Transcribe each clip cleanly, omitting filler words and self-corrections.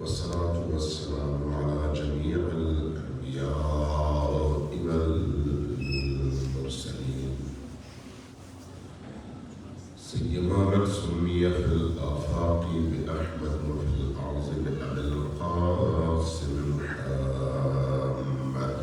والصلاة والسلام على جميع الأنبياء والمرسلين سيما من سمي في الآفاق بأحمد وفي الأرض بأبي القاسم محمد.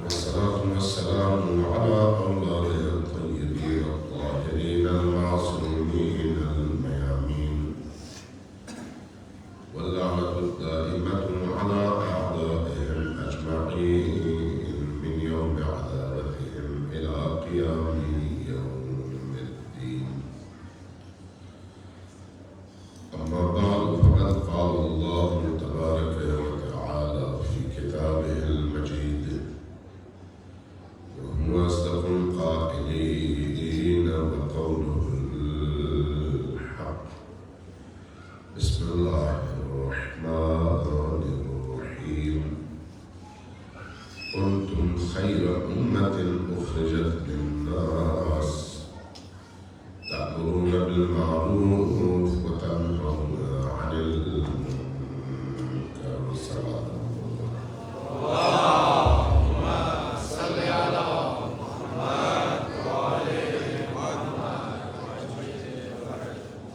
والصلاة والسلام على أولاده الطيبين الطاهرين المعصومين الميامين، واللعنة الدائمة على أعدائهم أجمعين من يوم عداوتهم إلى قيام يوم الدين. أما بعد، فقد قال الله تبارك وتعالى في كتابه المجيد وهو أصدق القائلين وقوله الحق. بسم الله الرحمن الرحيم. كنتم خير أمة أخرجت للناس تأمرون بالمعروف وتنهون عن المنكر. صلى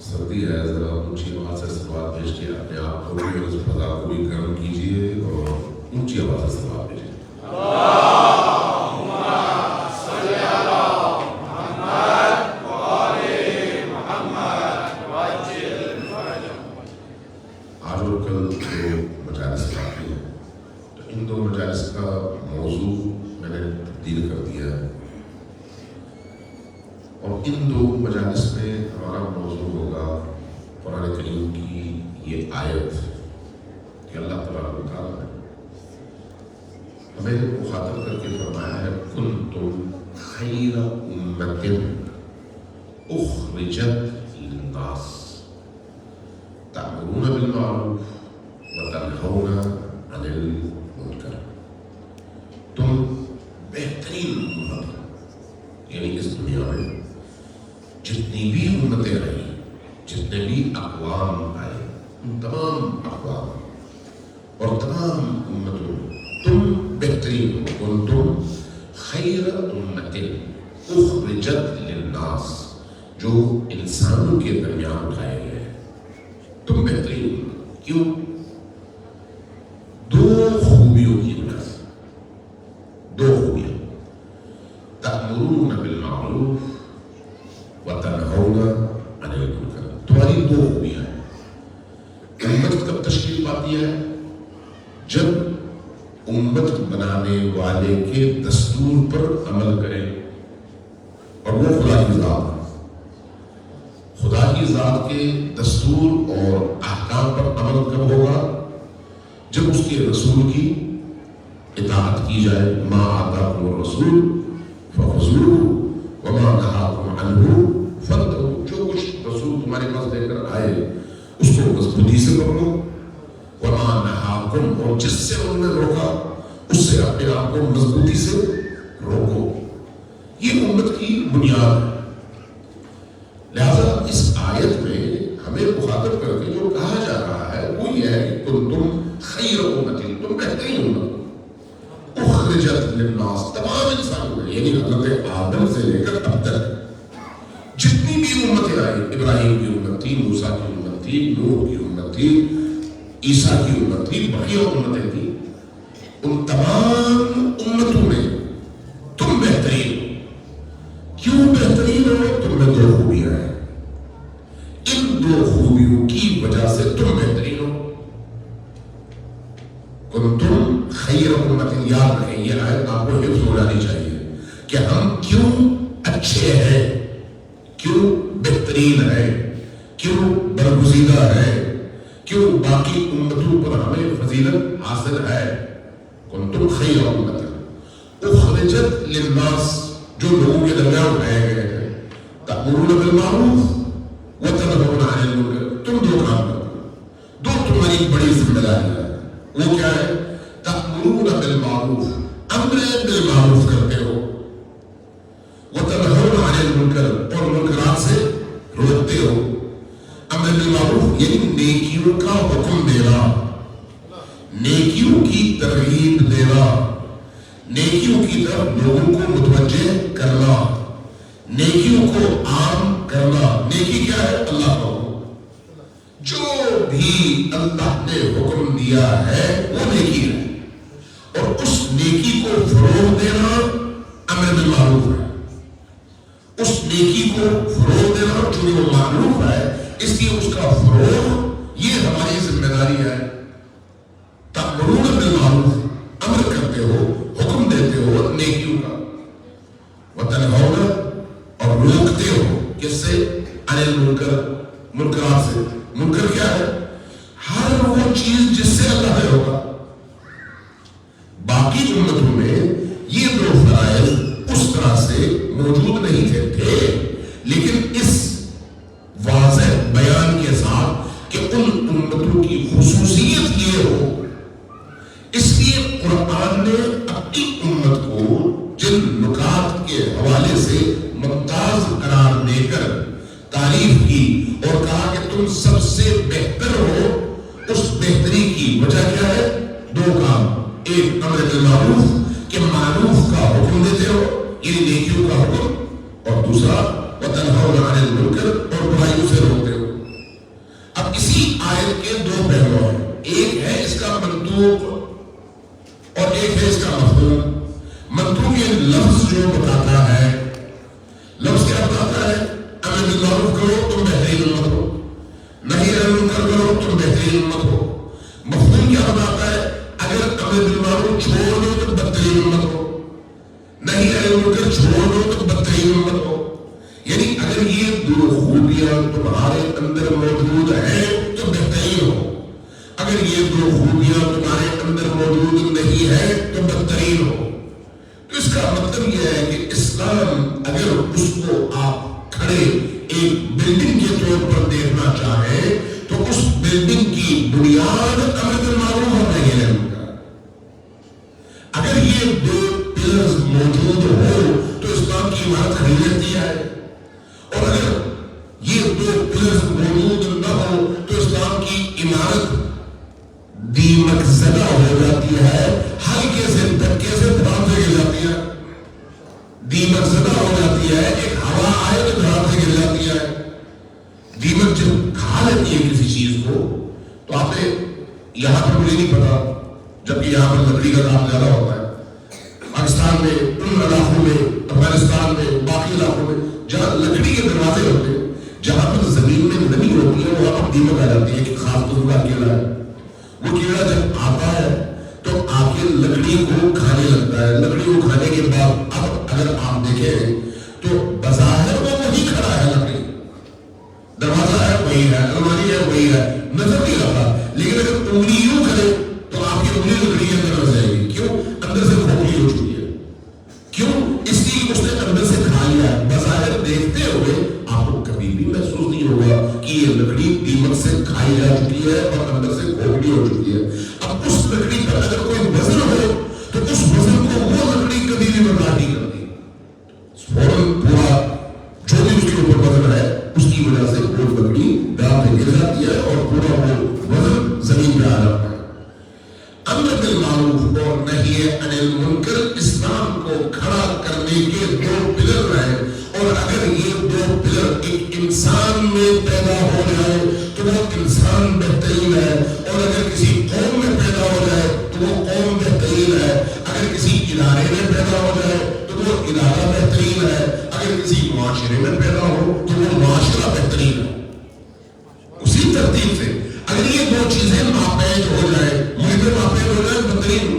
سردی ہے، ذرا اونچی آواز سے سوال بھیجیے. اپنے آپ کو بھی اور اس فضا کو بھی گرم کیجیے اور اونچی آواز سے سوال بھیجیے. آج اور کل دو مجالس باقی ہیں، تو ان دو مجالس کا موضوع میں نے تبدیل کر دیا ہے، اور ان دو مجالس میں ہمارا موضوع ہوگا قرآن کریم کی یہ آیت کہ اللہ تبارک و تعالیٰ نے ہمیں مخاطب کر کے فرمایا ہے کنتم خیر امت اخرجت للناس تأمرون بالمعروف وتنہون عن المنکر. تم بہترین امت، یعنی اس دنیا میں جتنی بھی امتیں رہی، جتنے بھی اقوام آئے، ان تمام اقوام اور تمام امتوں تم بہترین ہو. کنتم خیر امت اخرجت للناس، جو انسانوں کے درمیان اٹھائے گئے ہیں، تم بہترین ہو. کیوں؟ دو خوبیوں کی وجہ سے. دو خوبیاں، تأمرون بالمعروف وتنہون عن المنکر. تمہاری دو خوبیاں ہیں. امت کب تشکیل پاتی ہے؟ جب امت بنانے والے کے دستور پر عمل کرے، اور وہ خدا کی ذات ہے. خدا کی ذات کے دستور اور احکام پر عمل کب ہوگا؟ جب اس کے رسول کی اطاعت کی جائے. ما آتاکم الرسول فخذوہ وما نہاکم عنہ فانتہوا. جو کچھ رسول تمہارے پاس لے کر آئے اس کو مضبوطی سے پکڑو. وما نہاکم، اور جس سے انہوں نے روکا اس سے اپنے آپ کو مضبوطی سے روکو. یہ امت کی بنیاد ہے. لہذا اس آیت میں ہمیں مخاطب کر کے جو کہا جا رہا ہے وہ یہ ہے کہ کنتم خیر امت، تم بہترین امت اخرجت للناس، تمام انسانوں میں، یعنی حضرت آدم سے لے کر اب تک جتنی بھی امتیں آئی، ابراہیم کی امت تھی، موسیٰ کی امت تھی، نوح کی امت تھی، عیسیٰ کی امت تھی، بقیہ امتیں تھیں، ان تمام امتوں میں تم بہترین ہو. کیوں بہترین ہو؟ تم میں دو خوبیاں ہیں. ان دو خوبیوں کی وجہ سے تم بہترین ہو. کنتم خیر امت، یاد رکھیں یہ آیت آپ کو حفظ ہو جانی چاہیے کہ ہم کیوں اچھے ہیں، کیوں بہترین ہیں، کیوں برگزیدہ ہیں، کیوں باقی امتوں پر ہمیں فضیلت حاصل ہے. کنتم خیر امت اخرجت للناس، جو لوگوں کے درمیان اٹھائے گئے ہیں. تأمرون بالمعروف وتنہون عن المنکر، تم دو کام کرو. دو تمہاری بڑی ذمہ داری ہے. وہ کیا ہے؟ تأمرون بالمعروف، امر بالمعروف کرتے ہو. وتنہون المنکر اور منکرات سے روکتے ہو. امر بالمعروف یعنی نیکیوں کا حکم دینا، نیکیوں کی ترغیب دینا، نیکیوں کی طرف لوگوں کو متوجہ کرنا، نیکیوں کو عام کرنا. نیکی کیا ہے؟ اللہ کا حکم. جو بھی اللہ نے حکم دیا ہے وہ نیکی ہے، اور اس نیکی کو فروغ دینا امر بالمعروف ہے. اس نیکی کو فروغ دینا جو وہ معروف ہے، اس لیے اس کا فروغ یہ ہماری ذمہ داری ہے. تأمرون بالمعروف، امر کرتے ہو، حکم دیتے ہو نیکیوں کا، وتنہون اور روکتے ہو کس سے؟ عن المنکر، منکرات سے. منکر کیا ہے؟ ہر وہ چیز جس سے اللہ نے روکا. باقی امتوں میں یہ دو فرائض اس طرح سے موجود نہیں تھے، لیکن اس واضح بیان کے ساتھ کہ ان امتوں کی خصوصیت یہ ہو، اس لیے قرآن نے اپنی امت کو جن نکات کے حوالے سے ممتاز قرار دے کر تعریف کی اور کہا کہ تم سب سے بہتر ہو، اس بہتری کی وجہ کیا ہے؟ دو کام. ایک امر بالمعروف کہ معروف کا حکم دیتے ہو یعنی نیکیوں کا حکم، اور دوسرا وتنہون عن المنکر اور برائیوں سے روکتے ہو. اب اسی آیت کے دو پہلو ہیں، ایک ہے اس کا منطوق اور ایک ہے اس کا مفہوم. منطوق یہ لفظ جو بتاتا ہے، لفظ کیا بتاتا ہے؟ امر بالمعروف کرو تم بہترین امت ہو، نہی عن المنکر کرو تم بہترین امت ہو. مفہوم کیا بتاتا ہے؟ اگر امر بالمعروف چھوڑ دو تو بدترین امت ہو، نہی عن المنکر چھوڑ دو تو بدترین امت ہو. یعنی اگر یہ دو خوبیاں تمہارے اندر موجود ہیں تو بہترین ہو، اگر یہ دو خوبیاں تمہارے اندر موجود نہیں ہے تو بدترین ہو. تو اس کا مطلب یہ ہے کہ اسلام اگر اس کو آپ کھڑے ایک بلڈنگ کے طور پر دیکھنا چاہیں تو اس بلڈنگ کی بنیاد امر بالمعروف اور نہی عن المنکر. اگر یہ دو پلرز موجود ہو تو اسلام کی عمارت کھڑی رہتی ہے، اور اگر یہ دو پلرز موجود نہ ہو تو اسلام کی عمارت دیمک زدہ ہو جاتی ہے، ہلکے سے دھکے سے دھڑام سے گر جاتی ہے. دیمک زدہ ہو جاتی ہے، ایک ہوا آئے تو دھڑام سے گر جاتی ہے. دیمک جب کھا لیتی ہے کسی چیز کو تو آپ نے یہاں پر مجھے نہیں پتا، جبکہ یہاں پر لکڑی کا کام زیادہ ہوتا ہے. پاکستان میں ان علاقوں میں، افغانستان میں، باقی علاقوں میں جہاں لکڑی کے دروازے ہوتے ہیں، جہاں پر زمین میں نمی ہوتی ہے وہاں پر دیمک آ جاتی ہے. ایک خاص قسم کا کیڑا ہے، وہ کیڑا جب آتا ہے تو آ کے لکڑی کو کھانے لگتا ہے. لکڑی کو کھانے کے بعد اب اگر آپ دیکھیں تو بظاہر وہ وہی کھڑا ہے، لکڑی دروازہ ہے وہی ہے، الماری ہے وہی ہے، نظر نہیں آتا. لیکن اگر انگلی یوں کرے تو آپ کی انگلی لکڑی کے اندر رہ جائے گی. کیوں؟ اندر سے کھوکھلی ہو چکی ہے. کیوں؟ اس لیے اس نے اندر سے کھا لیا. بظاہر دیکھتے ہوئے آپ کو کبھی بھی محسوس نہیں ہوگا کہ یہ لکڑی دیمک سے کھائی جا چکی ہے اور اندر سے کھوکھلی ہو چکی ہے. اب اس لکڑی پر اگر کوئی وزن ہو تو اس وزن کو وہ لکڑی کبھی بھی برداشت نہیں کرتی. فوراً پورا جو بھی اس کے اوپر وزن ہے اس کی وجہ سے وہ لکڑی دام میں گر جاتی ہے اور پورا وہ وزن زمین پہ آ جاتا ہے. امر بالمعروف اور نہی عن المنکر اسلام کو کھڑا کرنے کے دو پلر ہیں، اور اگر یہ دو پلر ایک انسان میں پیدا ہو جائے تو وہ انسان بہترین ہے، اور اگر کسی قوم میں پیدا ہو جائے تو وہ قوم بہترین ہے، اگر کسی ادارے میں پیدا ہو جائے تو وہ ادارہ بہترین ہے، اگر کسی معاشرے میں پیدا ہو تو وہ معاشرہ بہترین ہے. اسی ترتیب سے اگر یہ دو چیزیں ناپید ہو جائے، محیط ناپید ہو جائے بدترین ہو،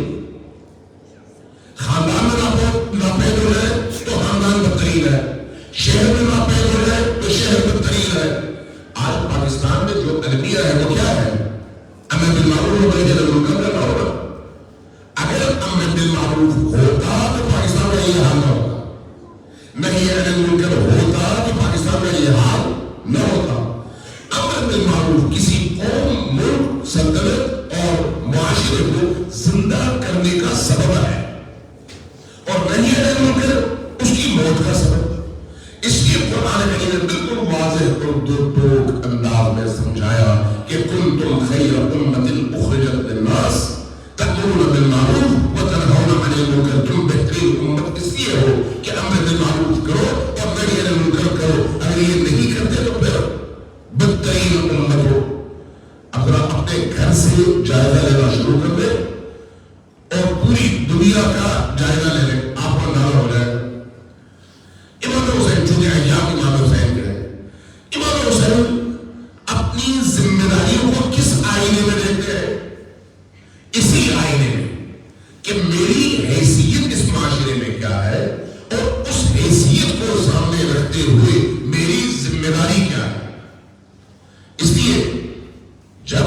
خاندان میں ناپید ہو جائے تو خاندان بدترین ہے، شہر میں ناپید ہو جائے تو شہر بدترین ہے. آج پاکستان میں جو المیہ ہے وہ کیا ہے؟ امر بالمعروف اور نہی عن المنکر کرنا ہوگا. اگر امر بالمعروف ہوتا تو پاکستان میں یہ حال نہ ہوتا، نہی عن المنکر ہوتا تو پاکستان میں یہ حال نہ ہوتا. امر بالمعروف کسی قوم، ملک، سلطنت اور معاشرے کو زندہ کرنے کا سبب ہے، اور نہی عن المنکر اس کی موت کا سبب. اس لیے کوئی امت اس لیے ہو کہ امر بالمعروف کرو اور نہی عن المنکر کرو. اگر یہ نہیں کرتے تو پھر بدترین امت ہو. اب ذرا اپنے گھر سے جائزہ لینا شروع کر دے اور پوری دنیا کا جائزہ لے لیں, آپ کو اندازہ ہو جائے. امام حسین چونکہ ایام امام حسین کے ہیں, امام حسین اپنی ذمہ داریوں کو کس آئینے میں دیکھتے ہیں؟ اسی آئینے میں کہ میری حیثیت اس معاشرے میں کیا ہے اور اس حیثیت کو سامنے رکھتے ہوئے میری ذمہ داری کیا ہے. اس لیے جب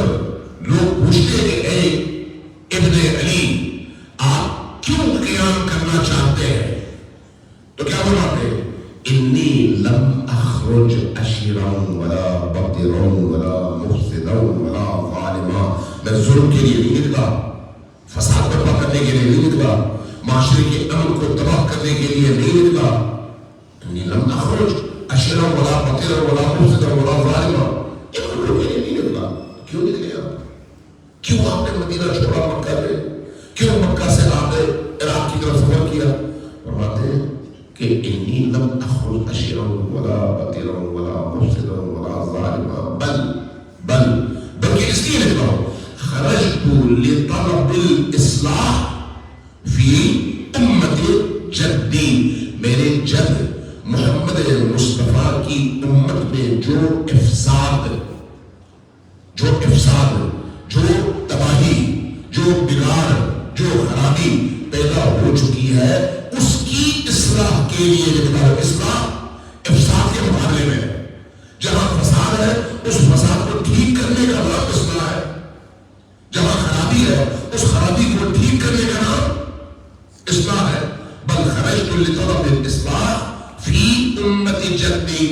لوگ پوچھتے کہ اے ابن علی آپ کیوں قیام کرنا چاہتے ہیں تو کیا فرماتے ہیں؟ انی لم اخرج اشرا ولا بطرا ولا مفسدا ولا ظالما. میں ظلم کے لیے نہیں نکلا, فساد برپا کرنے کے لیے نہیں نکلا, معاشرے کے امن کو تباہ کرنے کے لیے نہیں نکلا. انی لم اخرج اشرا ولا بطرا ولا مفسدا ولا ظالما. ان لوگوں کے لیے نہیں نکلا. کیوں نکلے آپ؟ کیوں آپ نے مدینہ چھوڑا مکہ میں؟ کیوں مکہ سے آپ نے عراق کی طرف سفر کیا؟ فرماتے ہیں کہ انی لم اخرج اشرا ولا بطرا ولا مفسدا ولا ظالما بلکہ اس لیے نکلا ہوں خرجت لطلب الاصلاح فی امت جدی. میرے جد محمد مصطفیٰ کی امت میں جو افساد, جو تباہی, جو بگاڑ, جو خرابی پیدا ہو چکی ہے اس کی اصلاح کے لیے نکلا. اصلاح افساد کے مقابلے میں جہاں فساد ہے اس فساد کو ٹھیک کرنے کا نام اصلاح ہے, جہاں خرابی ہے اس خرابی کو ٹھیک کرنے کا نام اصلاح ہے. بل خرجت لطلب الاصلاح فی امت جدی.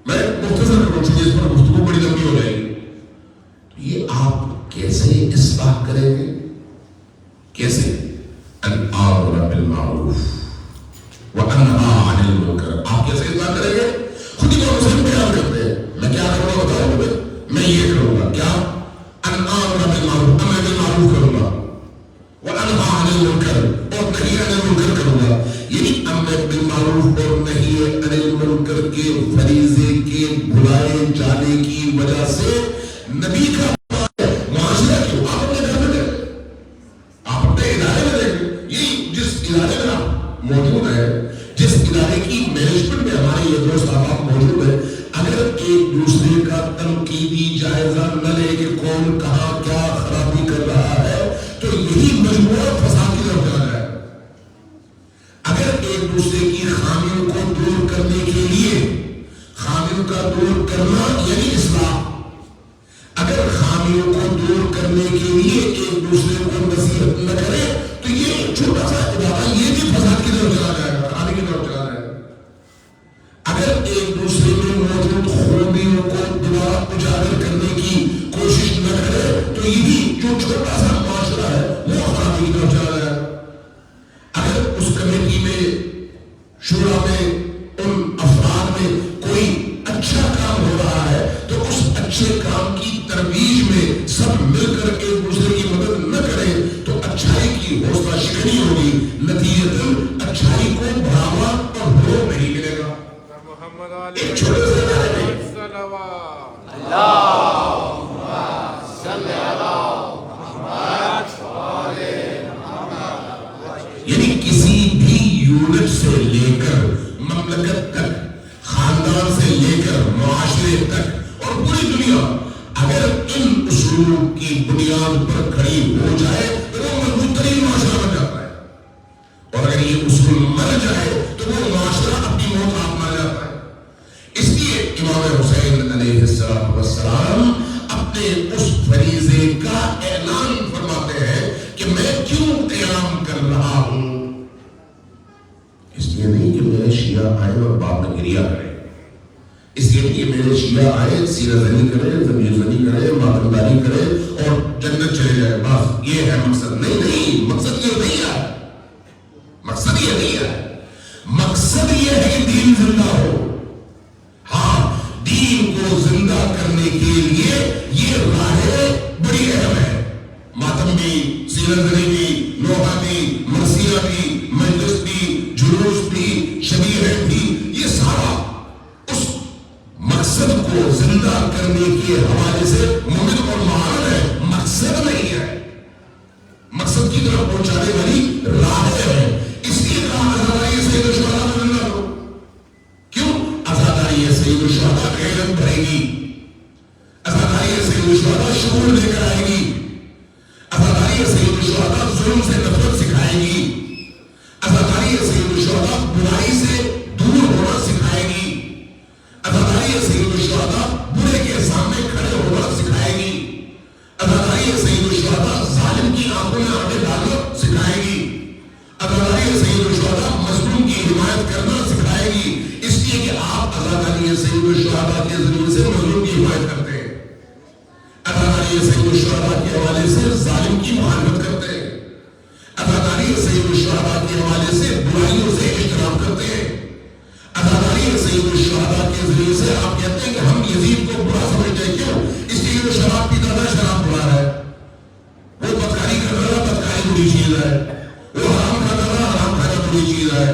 میں مختصر کروں چونکہ اس پر گفتگو بڑی لمبی ہو جائے گی. یہ آپ کیسے اصلاح کریں گے؟ کیسے؟ الامر بالمعروف وانہا عن المنکر. آپ کیسے اصلاح کریں گے؟ خود ہی مسلم بیان کرتے ہیں میں کیا کروں گا بتاؤ مجھے, میں یہ کروں گا. کیا؟ الامر بالمعروف, امر بالمعروف کروں گا, وانہا عن المنکر اور نہی عن المنکر کروں گا. یعنی امر بالمعروف اور نہی عن المنکر کے فریضے کے بھلائے جانے کی وجہ سے نبی کا معاشرہ کیوں آپ اپنے گھر میں دیکھیں, آپ اپنے ادارے میں دیکھیں, یہ جس ادارے میں آپ موجود ہیں, جس ادارے کی مینجمنٹ میں ہمارے یہ دوست آپ موجود ہیں, اگر ایک دوسرے کا تنقیدی جائزہ نہ لے کہ کون کہاں کیا خرابی کر رہا ہے تو یہی مجموعہ فساد کی طرف چلا جائے. اگر ایک دوسرے کی خامیوں کو دور کرنے کے لیے, خامیوں کا دور کرنا یعنی اصلاح, اگر خامیوں کو دور کرنے کے لیے ایک دوسرے کو نصیحت نہ کرے تو یہ چھوٹا سا ادارہ یہ بھی فساد کی طرف چلا جائے گا, خرابی کی طرف چلا جائے گا. اگر ایک دوسرے میں موجود خوبیوں کو دوبارہ اجاگر کرنے کی کوشش نہ کرے تو یہ بھی جو چھوٹا سا معاشرہ ہے وہ خرابی کی طرف چلا جائے گا. اگر اس کمیٹی میں, شورا میں, ان افراد میں کوئی اچھا کام ہو رہا ہے تو اس اچھے کام کی ترویج میں سب مل کر ایک دوسرے کی مدد نہ کریں تو اچھائی کی حوصلہ شکنی ہوگی, نتیجتاً اچھائی کو بڑھاوا اور فروغ نہیں ملے گا. ایک چھوٹے سے ادارے میں یعنی کسی بھی یونٹ سے لے کر مملکت تک, خاندان سے لے کر معاشرے تک اور پوری دنیا اگر ان اصولوں کی بنیاد پر کھڑی ہو جائے تو وہ مضبوط ترین معاشرہ بن جاتا ہے, اور اگر یہ اصول مر جائے تو وہ معاشرہ اپنی موت آپ مر جاتا ہے. اس لیے امام حسین علیہ السلام اپنے اس فریضے کا اعلان فرماتے ہیں کہ میں کیوں قیام کر رہا ہوں. اس لیے نہیں کہ میرے شیعہ آئے اور باپ نے گریہ کرے, اس لیے کہ میرے شیعہ آئے سیرہ زنی کرے, ضمیر زنی کرے, ماتمداری کرے اور جنت چلے جائے, بس یہ ہے مقصد. نہیں, مقصد یہ نہیں ہے, مقصد یہ نہیں ہے. مقصد یہ ہے کہ دین زندہ ہو. ہاں, دین کو زندہ کرنے کے لیے یہ راہیں بڑی اہم ہے. ماتم بھی, سیرہ زنی بھی, نوحہ بھی, مرثیہ بھی, مجلس بھی, کرنا سکھائے گی، اس لیے کہ آپ عزاداری سید الشہداء کے ذریعے سے مظلوم کی حمایت کرتے ہیں، عزاداری سید الشہداء کے حوالے سے ظالم کی مخالفت کرتے ہیں، عزاداری سید الشہداء کے حوالے سے برائیوں سے اجتناب کرتے ہیں، عزاداری سید الشہداء کے ذریعے سے آپ کہتے ہیں کہ ہم یزید کو برا سمجھتے ہیں، کیوں؟ اس لیے وہ شراب پیتا تھا، شراب برا ہے، وہ بدکاری کرتا تھا، بدکاری بری چیز ہے، وہ حرام کھاتا تھا، حرام کھانا بری چیز ہے،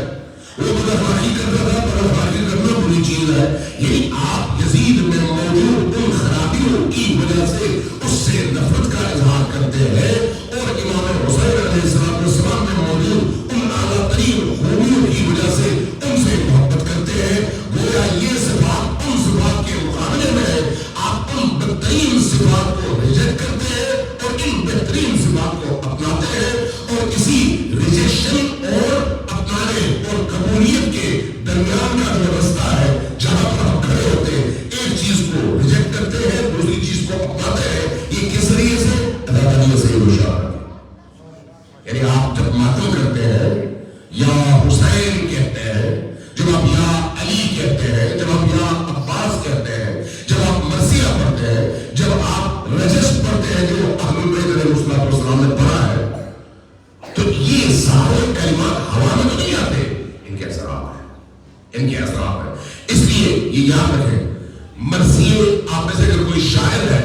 وہ بدفعالی کرتا تھا، بدفعالی کرنا بری چیز ہے۔ یعنی آپ یزید میں موجود ان خرابیوں کی وجہ سے اس سے نفرت کا اظہار کرتے ہیں، اور امام حسین علیہ السلام میں موجود ان اعلیٰ ترین خوبیوں کی وجہ سے ان سے محبت کرتے ہیں۔ گویا یہ صفات ان صفات کے مقابلے میں ہے، آپ ان بدترین صفات کو ریجیکٹ کرتے ہیں اور ان بہترین صفات کو اپناتے ہیں، اور کسی ریجیکشن اور اپنانے اور قبولیت کے درمیان کا جو رستہ ہے جہاں پر ہم کھڑے ہوتے ہیں، ایک چیز کو ریجیکٹ کرتے ہیں، دوسری چیز کو اپناتے ہیں، یہ کس ذریعے سے؟ عزاداری سید الشہداء۔ یعنی آپ جب ماتم کرتے ہیں یا حسین کہتے ہیں، جب آپ یا علی کہتے ہیں، جب آپ یا عباس کہتے ہیں، جب آپ مرثیہ پڑھتے ہیں، جب آپ رجس پڑھتے ہیں جو اہل بیت علیہ السلام نے پڑھا ہے، تو یہ سارے کلمات ہوا میں تو نہیں آتے، ان کے اثرات ہیں، ان کے اثرات ہیں۔ اس لیے یہ یاد رکھیں، مرثیے آپ میں سے اگر کوئی شاعر ہے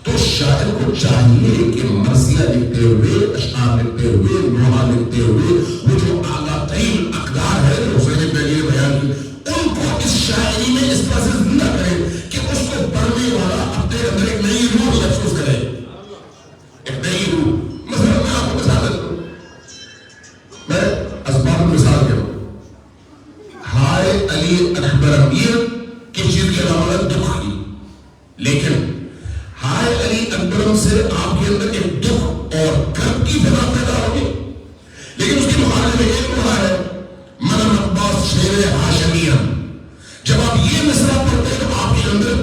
تو شاعر کو چاہیے کہ مرثیہ لکھتے ہوئے، اشعار لکھتے ہوئے، نوحہ لکھتے ہوئے، وہ جو اعلیٰ ترین اقدار ہے جو حسین نے پہلے بیان کی، ان کو اس شاعری میں اس طرح سے زندہ کرے کہ اس کو پڑھنے والا اپنے اندر ایک نئی روح محسوس کرے، ایک نئی روح۔ مثلا میں آپ کو مثال دیتا ہوں، میں اسباب مثال کے ہوں، ہائے علی اکبر امیر کس چیز کے علاوہ دکھ کی، لیکن ہائے علی اکبرم سے آپ کے اندر ایک دکھ اور غم کی فضا پیدا ہوگی، لیکن اس کی مقابلے میں ایک پڑھا ہے من عباس شیر ہاشمیم، جب آپ یہ مصرع پڑھتے ہیں تو آپ کے اندر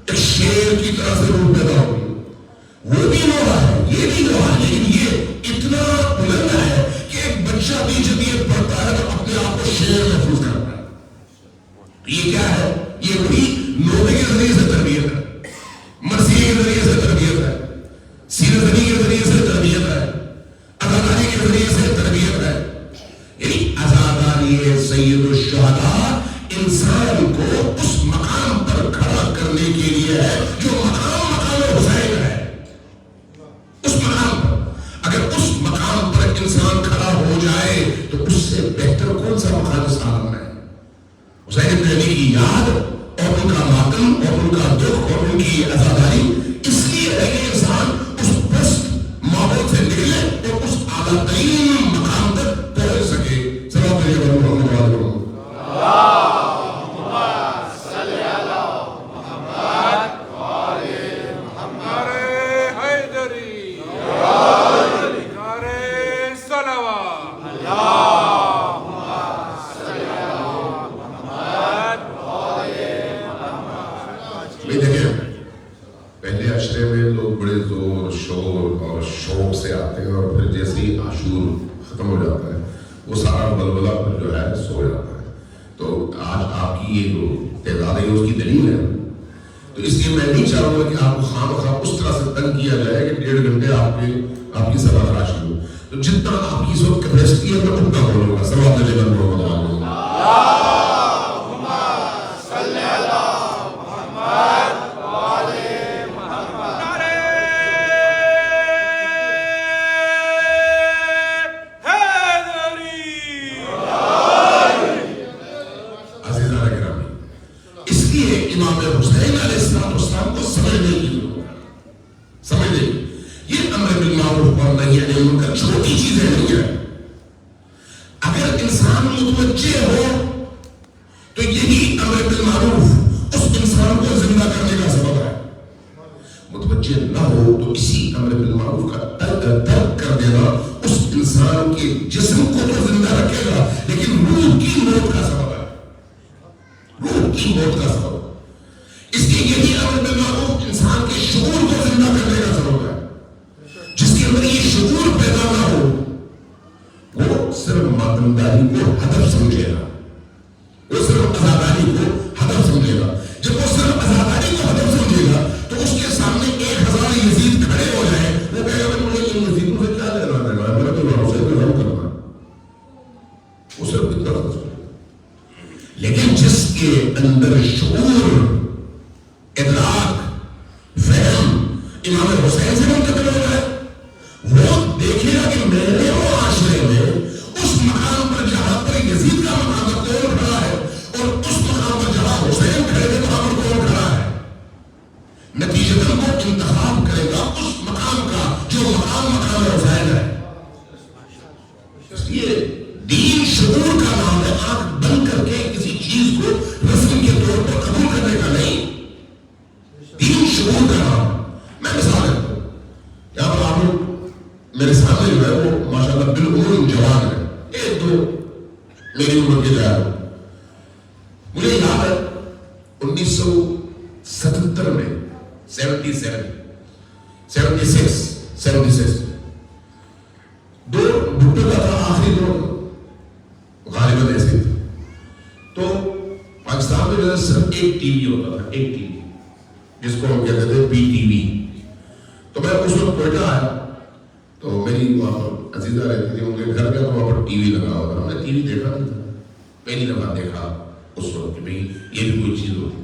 ایک شیر کی طرح سے روح پیدا ہوگی، وہ بھی نوحہ ہے، یہ بھی نوحہ ہے، لیکن یہ اتنا بلند ہے کہ ایک بچہ بھی جب یہ پڑھتا ہے تو اپنے آپ کو شیر محسوس کرتا ہے۔ یہ کیا ہے؟ یہ وہی نوحے کے ذریعے سے تربیت ہے، مرثیے کے ذریعے سے تربیت ہے، سیرت نبی کے ذریعے سے تربیت ہے، عزاداری کے ذریعے سے تربیت ہے۔ یعنی عزاداری سید الشہداء انسان کو اس مقام پر کھڑا کرنے کے لیے ہے جو مقام حسین ہے۔ اس مقام پر اگر اس مقام پر انسان کھڑا ہو جائے تو اس سے بہتر کون سا مقام اس عالم میں ہے؟ حسین بن علی کی یاد اور ان کا ماتم اور ان کا دکھ اور ان کی عزاداری اس لیے ہے کہ انسان اس پست ماحول سے نکلے اور اس اعلیٰ ترین مقام تک پہنچ سکے۔ صلوات علیہ محمد وعلیہ وسلم۔ پہلے عشرے میں لوگ بڑے زور شور اور شوق سے آتے ہیں، اور پھر جیسے ہی عاشور ختم ہو جاتا ہے وہ سارا بلبلہ جو ہے سو جاتا ہے۔ تو آج آپ کی یہ جو تعداد ہے اس کی دلیل ہے، تو اس لیے میں نہیں چاہوں گا کہ آپ کو خام خواہ اس طرح سے تنگ کیا جائے کہ 1.5 گھنٹے آپ کی سبا خراشی ہو۔ تو جتنا آپ کی اس وقت کیپیسٹی ہے میں اتنا بولوں گا۔ صلوات علیہ محمد۔ امام حسین علیہ السلام کو سمجھنے کی ضرورت ہے، سمجھنے یہ امر بالمعروف اور نہی عن المنکر چھوٹی چیزیں نہیں ہیں۔ اگر انسان متوجہ ہو تو یہی امر بالمعروف اس انسان کو زندہ کرنے کا سبب ہے، متوجہ نہ ہو تو اسی امر بالمعروف کا ترک کر دینا اس انسان کے جسم کو تو زندہ رکھے گا لیکن روح کی موت کا سبب ہے، روح کی موت کا سبب۔ اس لیے یہی امر بالمعروف انسان کے شعور کو زندہ کرنے کا سبب ہے۔ جس کے اندر یہ شعور پیدا نہ ہو وہ صرف ماتمداری کو ہدف سمجھے گا، وہ صرف آزادانی کو ہدف سمجھے گا. جب وہ صرف آزادانی کو ہدف سمجھے گا تو اس کے سامنے 1000 یزید کھڑے ہو جائیں, وہ کہے گا مجھے ان یزیدوں سے کیا لینا دینا ہے, میرا تو حسین پہ غم کرنا ہے. وہ صرف اتنا سمجھے. لیکن جس کے اندر شعور, ادراک, فہم امام حسین سے منتقل ہو جائے, وہ دیکھے گا کہ میرے معاشرے میں اس مقام پر جہاں پر یزید کا مقام کون کھڑا ہے اور اس مقام پر جہاں حسین کھڑے تھے وہاں پر کون کھڑا ہے. نتیجتاً وہ انتخاب کرے گا اس مقام کا جو مقام حسین ہے. اس لیے دین شعور کا نام ہے, آنکھ بند کر کے کسی چیز کو رسم کے طور پر قبول کرنے کا نہیں. دین شعور کا نام. میں مثال ہے یہاں پر آپ لوگ میرے سامنے جو ہے وہ ماشاءاللہ بالعمر جوان ہے, ایک دو میری عمر کے جائے. مجھے یاد ہے 1977 میں 76 دو بھٹو کا تھا آخری دور غالباً ایسے تھے. تو پاکستان میں جو ہے صرف ایک ٹی وی ہوتا تھا, ایک ٹی وی جس کو ہم کہتے تھے پی ٹی وی. تو میں اس وقت کوئٹہ آیا تو میری وہاں پر عزیزہ رہتی تھی, ان کے گھر گیا تو وہاں پر ٹی وی لگا ہوا تھا. ہم نے ٹی وی دیکھا نہیں تھا, پہلی دفعہ دیکھا اس وقت کہ بھئی یہ بھی کوئی چیز ہوتی.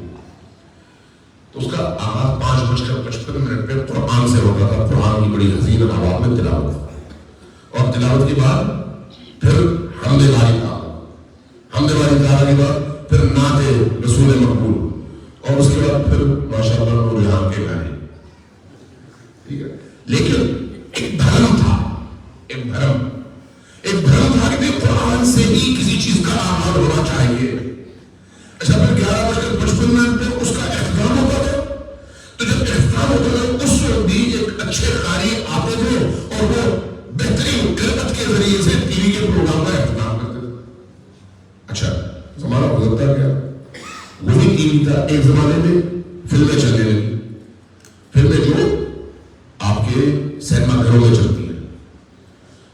تو اس کا آغاز 5:55 پہ قرآن سے ہوتا تھا. قرآن کی بڑی حسین آواز میں تلاوت, اور تلاوت کے بعد پھر حمد باری تعالیٰ کے بعد پھر نعت رسول مقبول, اور اس کے بعد پھر ماشاءاللہ نور جہاں کے گانے. ٹھیک ہے, لیکن ایک بھرم تھا کہ قرآن سے ہی کسی چیز کا آغاز ہونا چاہیے. اچھا پھر 11:55 پہ اس کا اہتمام ہوتا تھا. تو جب اہتمام ہوتا تھا اس وقت بھی ایک اچھے قاری آتے تھے اور وہ بہترین قرأت کے ذریعے سے ٹی وی کے پروگرام کا اہتمام کرتے تھے. اچھا زمانہ گزرتا گیا, وہی ٹی وی تھا. ایک زمانے میں فلمیں چلنے لگی, فلمیں جو آپ کے سینما گھروں میں چلتی ہیں.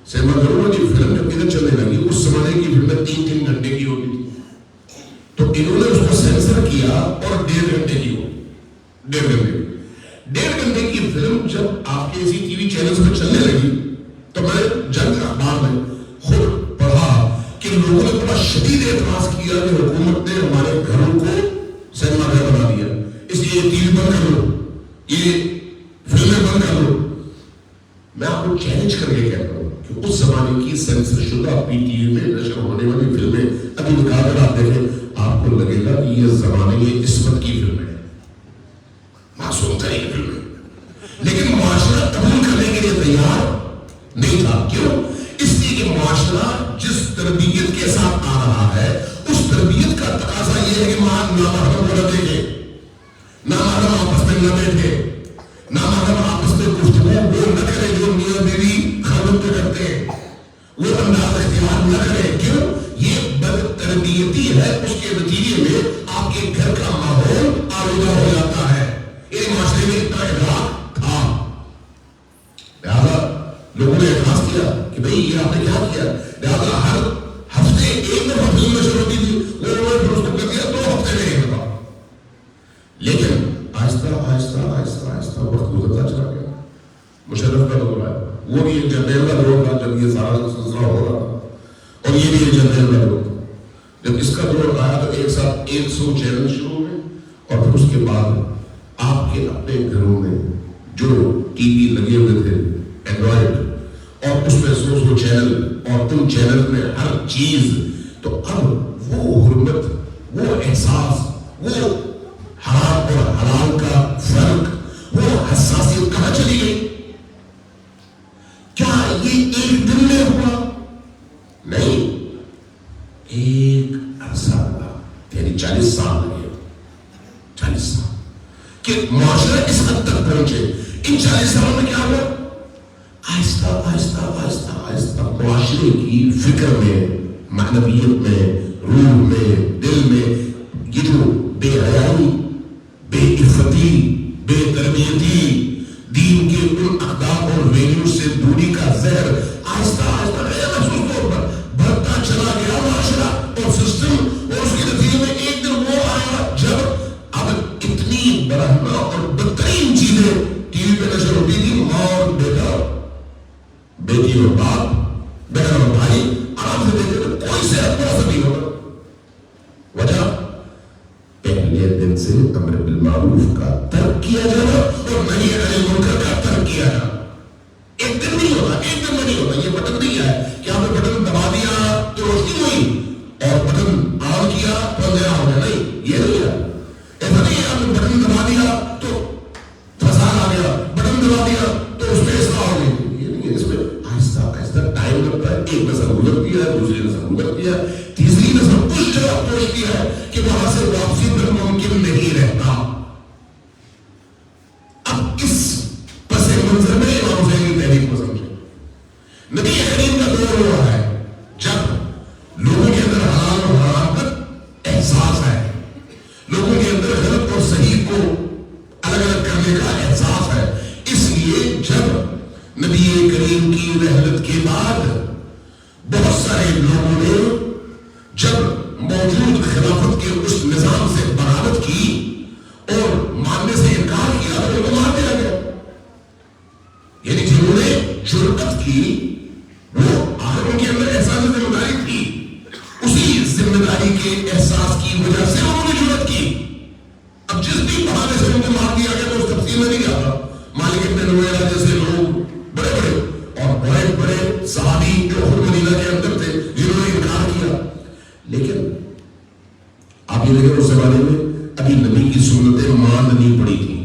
سینما گھروں میں کی فلم جب ادھر چلنے لگی, اس زمانے کی فلمیں 3 گھنٹے کی ہوتی تھی. تو انہوں نے اس کو سینسر کیا اور 1.5 گھنٹے کی ہو. 1.5 گھنٹے کی فلم جب آپ کے اسی ٹی وی چینلز پہ چلنے لگی تو میں جنگ اخبار میں خود پڑھا کہ لوگوں نے بڑا شدید اعتراض کیا کہ حکومت نے ہمارے گھروں کو سینما گھر بنا دیا, اس لیے یہ ٹی وی بند کر لو, یہ فلمیں بند کر لو. میں آپ کو چیلنج کر کے کہتا ہوں کہ اس زمانے کی سینسر شدہ پی ٹی وی میں نشر ہونے والی فلمیں ابھی نکال کر آپ دیکھیں, آپ کو لگے گا کہ یہ زمانے میں عصمت کی فلمیں ہیں, معصوم ترین فلمیں. لیکن معاشرہ قبول کرنے کے لیے تیار نہیں تھا. کیوں؟ اس لیے کہ معاشرہ جس تربیت کے ساتھ آ رہا ہے اس تربیت کا تقاضا یہ ہے کہ نامحرم کو نہ دیکھے, نامحرم آپس میں نہ بیٹھے, نامحرم آپس میں گفتگو وہ نہ کرے جو میاں بیوی خلوت میں کرتے ہیں, وہ انداز اختیار نہ کرے. کیوں؟ یہ بد تربیتی ہے. اس کے نتیجے میں آپ کے گھر کا ماحول آلودہ ہو جاتا ہے. یہ معاشرے میں اتنا اخلاق تھا, لہذا لوگوں نے احساس کیا کہ بھئی یہ آپ نے کیا کیا. لہذا ہر ہفتے ایک دفعہ فلم نشر ہوتی تھی, وہ پھر اس کو کر دیا 2 ہفتے میں ایک دفعہ. لیکن آہستہ وقت گزرتا چلا گیا. مشرف کا دور آیا, وہ بھی ایک جنریل کا دور تھا جب یہ سارا سلسلہ ہو رہا تھا, اور یہ بھی ایک جنریل کا دور تھا. جب اس کا دور آیا تو ایک ساتھ 100 چینل شروع ہوئے, اور پھر اس کے بعد آپ کے اپنے گھروں میں جو ٹی وی لگے ہوئے تھے اینڈرائڈ, اور اس میں 100 چینل, اور ان چینل میں ہر چیز. تو اب وہ حرمت, وہ احساس, وہ حرام اور حلال کا فرق, وہ حساسیت کہاں چلی گئی؟ کیا یہ ایک دن میں ہوا؟ نہیں, ایک عرصہ ہوا, یعنی 40 سال لگے. 40 سال کہ معاشرہ اس حد تک پہنچے. ان 40 سالوں میں کیا ہوا؟ آہستہ معاشرے کی فکر میں, معنویت میں, روح میں, دل میں یہ جو بے حیائی, بے عفتی, بے تربیتی, دین کے ان اقدام اور ویلیوز سے دوری کا زہر آہستہ غیر محسوس طور پر بڑھتا چلا گیا معاشرہ اور سسٹم, اور اس کے نتیجے سے امر بالمعروف کا ترک کیا جانا اور نہی عن المنکر کا ترک کیا جانا. ایک دن نہیں ہوتا, ایک دن میں نہیں ہوتا. یہ بٹن نہیں ہے کہ آپ نے بٹن دبا دیا تو روشنی ہوئی اور بٹن آن کیا تو اندھیرا ہو گیا. نہیں, یہ نہیں ہے. ایسا نہیں ہے آپ نے بٹن دبا دیا تو فساد آ گیا, بٹن دبا دیا تو اس میں اصلاح ہو گئی. یہ نہیں ہے. اس میں آہستہ آہستہ ٹائم لگتا ہے. ایک نسل گزرتی ہے, دوسری نسل گزرتی ہے, تیسری نسل اس جگہ پہنچتی ہے کہ وہاں سے واپسی پھر ممکن نہیں رہتا. اب اس پس منظر میں امام حسین کی تحریک کو سمجھے. نبی کریم کا دور ہوا ہے جب لوگوں کے اندر حلال اور حرام کا احساس ہے, لوگوں کے اندر غلط اور صحیح کو الگ الگ کرنے کا احساس ہے. اس لیے جب نبی کریم کی رحلت کے بعد بہت سارے لوگوں نے جب موجود خلافت کے اس نظام سے بغاوت کی اور ماننے سے انکار کیا تو ان کو مار دیا گیا. یعنی جنہوں نے جرأت کی وہ آخر ان کے اندر احساس ذمہ داری تھی, اسی ذمہ داری کے احساس کی وجہ سے انہوں نے جرأت کی. اب جس بھی بہانے سے ان کو مار دیا گیا تو اس تفصیل میں نہیں جاتا. مالک ابن نویرہ جیسے لوگ بڑے بڑے اور بڑے بڑے صحابی جو خود مدینہ کے اندر تھے جنہوں نے انکار کیا. لیکن آپ یہ دیکھیں اس زمانے میں ابھی نبی کی سنتیں ماند نہیں پڑی تھی,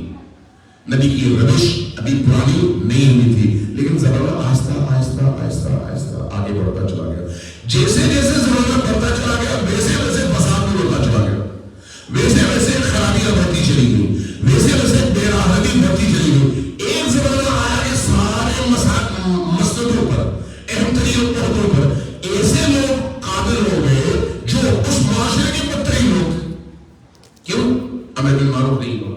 نبی کی روش ابھی پرانی نہیں ہوئی تھی. لیکن زمانہ آہستہ آہستہ آہستہ آہستہ آگے بڑھتا چلا گیا. جیسے جیسے زمانہ بڑھتا چلا گیا ویسے ویسے فساد میں بڑھتا چلا گیا, ویسے ویسے خرابیاں بڑھتی چلی گئی, ویسے ویسے بے راحتی بڑھتی چلی گئی. ایک زمانہ آیا کہ سارے مسجدوں پر, اہم ترین عہدوں پر ایسے لوگ قابل ہو گئے جو اس معاشرے کے بدترین لوگ تھے. کیوں؟ امر بالمعروف نہیں ہوا,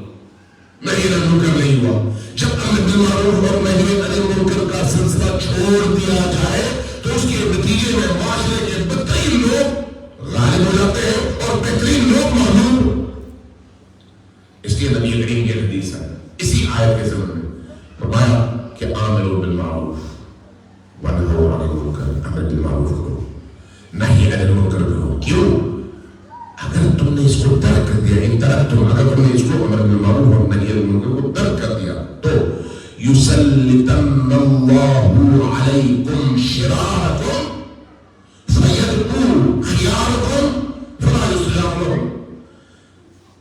نہی عن المنکر نہیں ہوا. جب امر بالمعروف اور نہی عن المنکر کا سلسلہ چھوڑ دیا جائے تو اس کے نتیجے میں معاشرے کے بدترین لوگ غالب ہو جاتے ہیں اور بہترین لوگ مغلوب. اس لیے نبی کریم کی حدیث ہے اسی آیت کے ضمن میں فرمایا کہ آمروا بالمعروف ونہوا عن المنکر, امر بالمعروف کرو, نہی عن المنکر کرو. کیوں؟ اگر تم نے اس کو ترک کر دیا, ان ترکتم, اگر تم نے اس کو امر بالمعروف اور نہی عن المنکر کو ترک کر دیا تو یسلطن اللہ علیکم شرارکم فیدعو خیارکم فلا یستجاب لہم.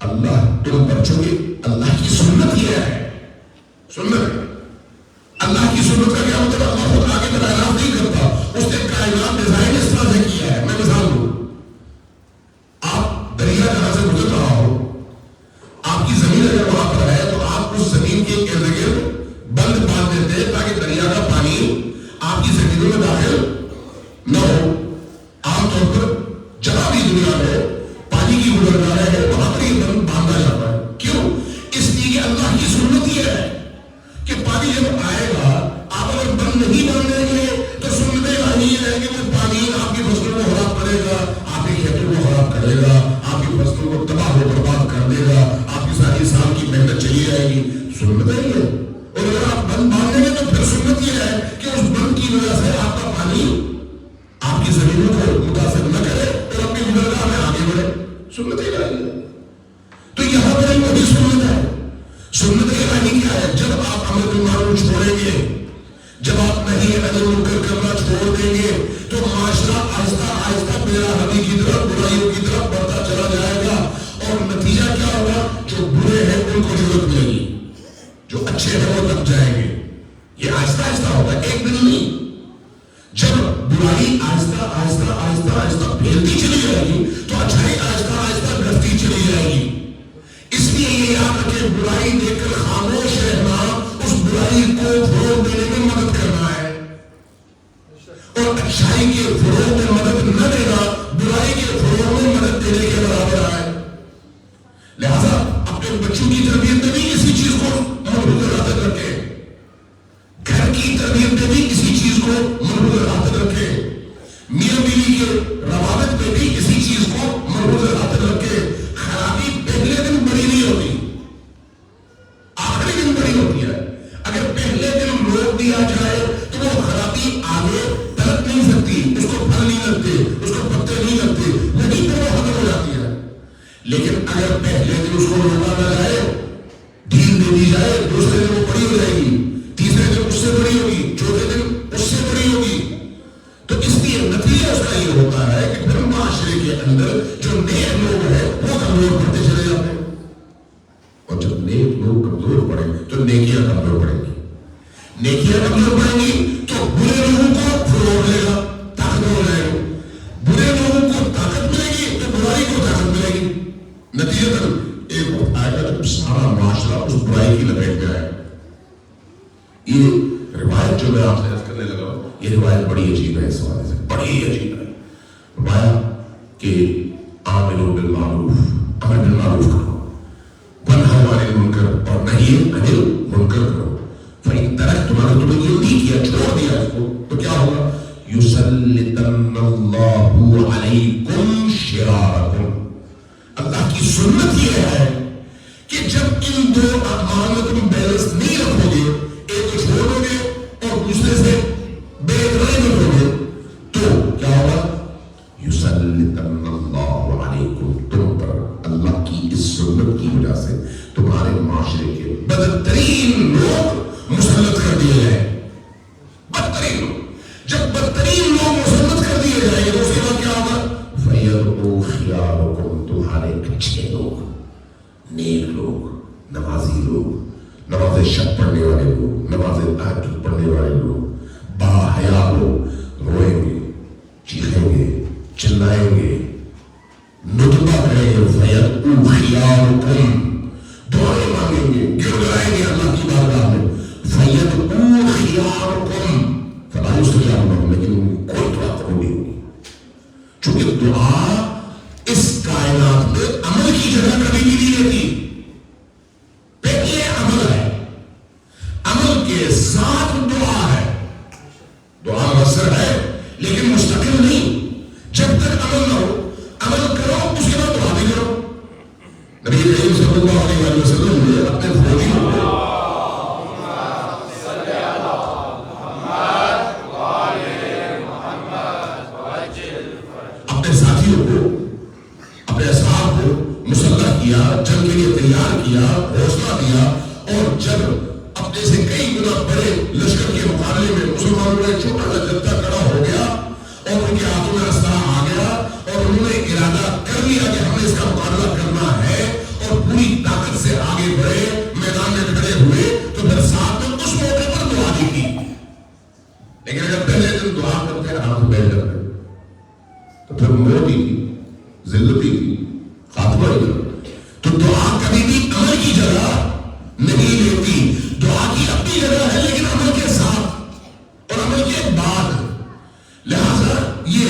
اللہ تم پر, چونکہ اللہ کی سنت یہ ہے, سنت اللہ کی سنت کا کیا مطلب؟ اللہ خود آگے کا اعلان نہیں کرتا, اس نے کائنات ڈیزائن اس طرح سے کیا ہے. میں مثال دوں, آپ دریا جہاں سے گزر رہا ہو, آپ کی زمین اگر وہاں پر ہے تو آپ اس زمین کے ارد گرد بند باندھ دیتے ہیں تاکہ دریا کا پانی آپ کی زمینوں میں داخل نہ ہو. عام طور پر جہاں بھی دنیا میں پانی کی گزرگاہیں ہے وہاں پر یہ بند باندھا جاتا ہے. کیوں؟ اس لیے کہ اللہ کی سنت یہ ہے کہ پانی جب آئے گا آپ اگر بند نہیں باندھیں گے تو سنتیں نہیں ہے کہ وہ پانی آپ کی فصلوں کو خراب کرے گا, آپ کے کھیتوں کو خراب کرے گا, آپ کی فصلوں کو تباہ و برباد کر دے گا, آپ کی ساری سال کی محنت چلی جائے گی. سنت ہی ہے. اور اگر آپ بند باندھیں گے تو پھر سنت یہ ہے کہ اس بند کی وجہ سے آپ کا پانی آپ کی زمینوں کو متاثر نہ کرے اور اپنی گزرگاہ میں آگے بڑھے. سنت ہی ہے. تو یہاں پر وہی سنت ہے. سنت کے معنی کیا ہے؟ جب آپ امر بالمعروف چھوڑیں گے, جب آپ نہی عن المنکر کرنا چھوڑ دیں گے تو معاشرہ آہستہ آہستہ بے راحتی کی طرف, برائیوں کی طرف بڑھتا چلا جائے گا. اور نتیجہ کیا ہوگا؟ جو برے ہیں ان کو ضرورت ملے گی, جو اچھے ہیں وہ دب جائیں گے. یہ آہستہ آہستہ ہوگا, ایک دن نہیں. جب برائی آہستہ آہستہ آہستہ آہستہ پھیلتی چلی جائے گی تو اچھائی آہستہ آہستہ گھٹتی چلی جائے گی. اس لیے یہ یاد رکھیں, برائی دیکھ کر خاموش رہنا اس برائی کو فروغ دینے میں مدد کرنا ہے, اور اچھائی کے فروغ میں مدد نہ دینا برائی کے فروغ میں مدد دینے کے برابر ہے. لہذا اپنے بچوں کی تربیت میں بھی اسی چیز کو ملحوظ رکھیں, گھر کی تربیت میں بھی اسی چیز لیکن اگر پہلے دن اس کو روکا نہ جائے، ڈھیل دے دی جائے، دوسرے دن وہ بڑی ہو جائے گی، تیسرے دن اس سے بڑی ہوگی، چوتھے دن اس سے بڑی ہوگی. تو اس لیے نتیجہ اس کا یہ ہوتا ہے کہ پھر معاشرے کے اندر جو نیک لوگ ہیں وہ کمزور پڑتے چلے جاتے ہیں، اور جب نیک لوگ کمزور پڑیں گے تو نیکیاں کمزور پڑیں گی. نیکیاں کمزور پڑیں گی تو برے لوگوں کو فروغ ملے گا، طاقت ہو جائے گا. برے لوگوں کو طاقت ملے گی تو برائی کو طاقت ملے گی. نتیجہ ایک وقت آئے گا جب سارا معاشرہ اس برائی کی لپیٹ میں آئے گا. یہ روایت جو میں آپ سے عرض کرنے لگا ہوں، یہ روایت بڑی عجیب ہے، اس حوالے سے بڑی عجیب ہے. روایت کہ عاملوا بالمعروف، امر بالمعروف کرو، ونہوا عن المنکر، اور نہی عن المنکر کرو. فإن ترکتم، اگر تم نے یہ نہیں کیا، چھوڑ دیا اس کو، تو کیا ہوگا؟ یسلطن اللہ علیکم شرارکم. اللہ کی سنت یہ ہے کہ جب ان دو اعمال میں تم بیلنس نہیں رکھو گے، ایک کو چھوڑو گے اور دوسرے سے بے قراری میں رہو گے، تو کیا ہوگا؟ یسلطن اللہ علیکم، تم پر اللہ کی اس سنت کی وجہ سے تمہارے معاشرے کے بدترین لوگ مسلط کر دیے جائیں. بدترین لوگ، جب بدترین لوگ مسلط کر دیے جائیں گے تو اس کے بعد کیا ہوگا؟ فَيَرْقُوا خِيَارُكُمْ، تمہارے اچھے لوگ، نیک لوگ، نمازی لوگ، نماز شب پڑھنے والے لوگ، نماز تہجد پڑھنے والے لوگ، باحیا لوگ روئیں گے، چیخیں گے، چلائیں گے، نطبہ کریں گے. فَيَرْقُوا خِيَارُكُمْ، دعائیں مانگیں گے، گڑگڑائیں گے اللہ کی بارگاہ میں. فَيَدْعُوا خِيَارُكُمْ فَلَا يُسْتَجَابُ لَهُمْ، لیکن کوئی دعا قبول نہیں ہوگی. چونکہ دعا اس کائنات میں عمل کی جگہ کبھی بھی نہیں رہتی. پہلے عمل ہے، عمل کے ساتھ دعا ہے. دعا مؤثر ہے لیکن مستقل نہیں. جب تک عمل نہ ہو، عمل کرو اس کے بعد دعا بھی کرو. نبی کریم صلی اللہ علیہ وسلم نے اپنے فوجیوں کو، اپنے ساتھیوں کو، اپنے اصحاب کو مسلح کیا، جنگ کے لیے تیار کیا، حوصلہ دیا. اور جب اپنے سے کئی گنا بڑے لشکر کے مقابلے میں مسلمانوں نے چھوٹا سا جتھا کھڑا ہو گیا اور ان کے ہاتھوں میں اسلحہ آ گیا اور انہوں نے ارادہ کر لیا کہ ہمیں اس کا مقابلہ کرنا ہے اور پوری طاقت سے آگے بڑھے، میدان میں کھڑے ہوئے، تو پھر ساتھ میں اس موقع پر دعا دی تھی. لیکن اگر پہلے دن دعا کرتے ہاتھ بیٹھ جاتے تو پھر موت ہی تھی، ذلت ہی تھی، خاتمہ ہی تھی. تو دعا کبھی بھی عمل کی جگہ نہیں لیتی. دعا کی اپنی جگہ ہے لیکن عمل کے ساتھ اور عمل کے بعد. لہذا یہ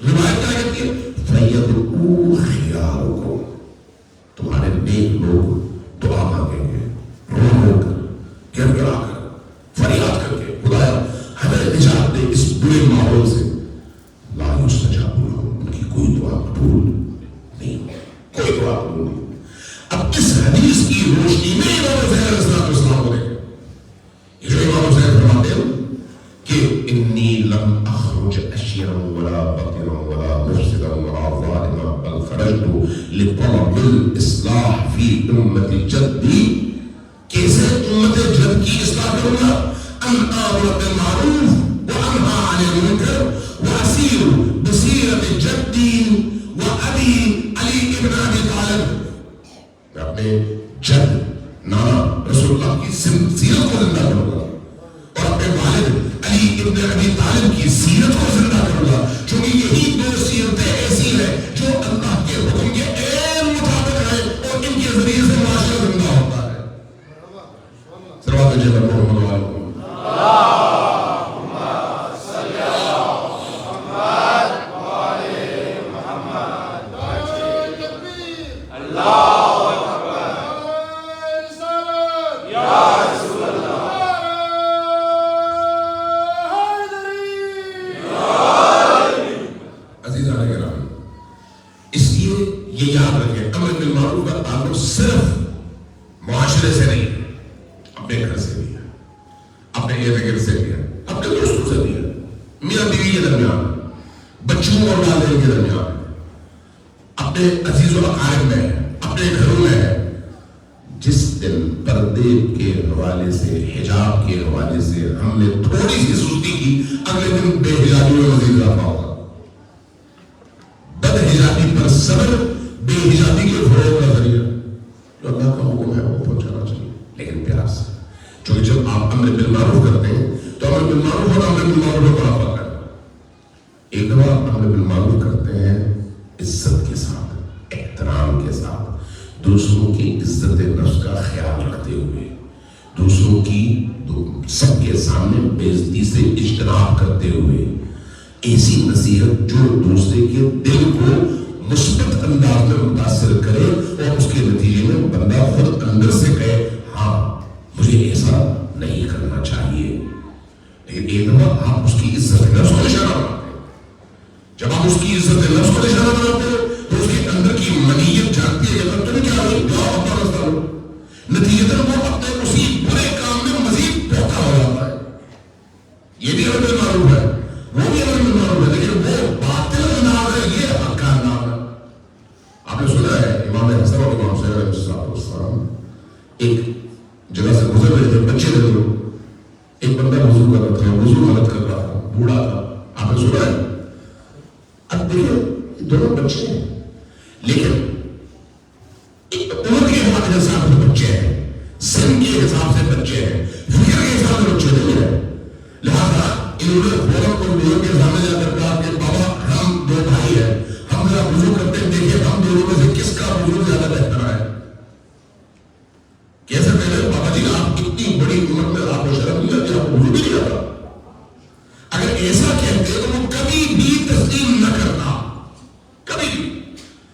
روایت کیا کہتی ہے؟ فَيَدْعُوا خِيَارُكُمْ، تمہارے نیک لوگ دعا مانگیں گے، رو رو کر، گر گرا کر، فریاد کر کے، خدایا ہمیں نجات دے اس برے ماحول سے. لا یستجاب لہم، ان کی کوئی دعا قبول نہیں، کوئی دعا قبول نہیں. اب اس حدیث کی روشنی میں امام حسین علیہ السلام کو دیکھیں. یہ جو امام حسین فرماتے ہیں کہ انی لم اخرج اشیرا ولا بطرا ولا مفسدا ولا ظالما بل خرجت لطلب الاصلاح فی امت جدی. کیسے امت جد کی اصلاح کروں گا؟ ان آمر بالمعروف وانہا عن المنکر واسیر بصیرت جدی وابی علی ابن ابی طالب. میں اپنے جد نانا رسول اللہ کی سیرت کو زندہ کروں گا اور اپنے والد علی ابن ابی طالب کی سیرت کو زندہ کروں گا، چونکہ یہی دو سیرتیں ایسی ہیں جو اللہ کے حکم کے عین مطابق ہیں اور ان کے ذریعے سے معاشرہ زندہ ہوتا ہے. صلوات جناب محمد علیہ اپنے عزیز و اقارب میں ہے، اپنے گھروں میں ہے. جس دن پردے کے حوالے سے، حجاب کے حوالے سے ہم نے تھوڑی سی سستی کی، اگلے دن بے حجابی میں مزید اضافہ ہوگا. بد حجابی پر صبر بے حجابی کے فروغ کا ذریعہ. جو اللہ کا حکم ہے وہ پہنچانا چاہیے، لیکن پیار سے. چونکہ جب آپ امر بالمعروف کرتے ہیں تو امر بالمعروف اور امر بالمعروف میں بڑا فرق ہے. ایک دفعہ امر بالمعروف کرتے ہیں عزت کے ساتھ، احترام کے ساتھ، دوسروں کی عزت نفس کا خیال رکھتے ہوئے، دوسروں کی سب کے سامنے بے عزتی سے اجتناب کرتے ہوئے، ایسی نصیحت جو دوسرے کے دل کو مثبت انداز میں متاثر کرے اور اس کے نتیجے میں بندہ خود اندر سے کہے ہاں مجھے ایسا نہیں کرنا چاہیے. لیکن ایک دفعہ آپ اس کی عزت نفس کو نشانہ بناتے ہیں. جب آپ اس کی عزت نفس کو نشانہ بناتے ہیں تو اس کے اندر کی منیت جانتی ہے کہ تم کیا اپنا رستہ لو. نتیجتاً وہ اپنے اسی برے کام میں مزید پوکھا ہو جاتا ہے. یہ بھی امر بالمعروف ہے، وہ بھی امر بالمعروف ہے، لیکن وہ باطل انداز ہے، یہ حق کا انداز ہے. آپ نے سنا ہے امام حسن اور امام حسین علیہ السلام ایک جگہ سے گزر رہے تھے، بچے تھے لوگ. ایک بندہ وضو کر رہا تھا، وضو غلط کر رہا تھا، بوڑھا تھا. آپ نے سنا ہے. اب دیکھیں دونوں بچے ہیں، لیکن عمر کے حساب سے بچے ہیں، سن کے حساب سے بچے ہیں، فکر کے حساب سے بچے نہیں ہیں. لہذا انہوں نے فوراً کو لوگوں کے سامنے جا کر کہا کہ بابا ہم دو بھائی ہیں، ہم ذرا وضو کرتے ہیں، دیکھیں ہم دونوں میں سے کس کا وضو زیادہ بہتر ہے. کیسے پہلے بابا جی آپ اتنی بڑی عمر میں آپ کو شرم نہیں آتی، آپ کو وضو بھی نہیں آتا. اگر ایسا کہتے تو وہ کبھی بھی تسلیم نہ کرتا، کبھی بھی.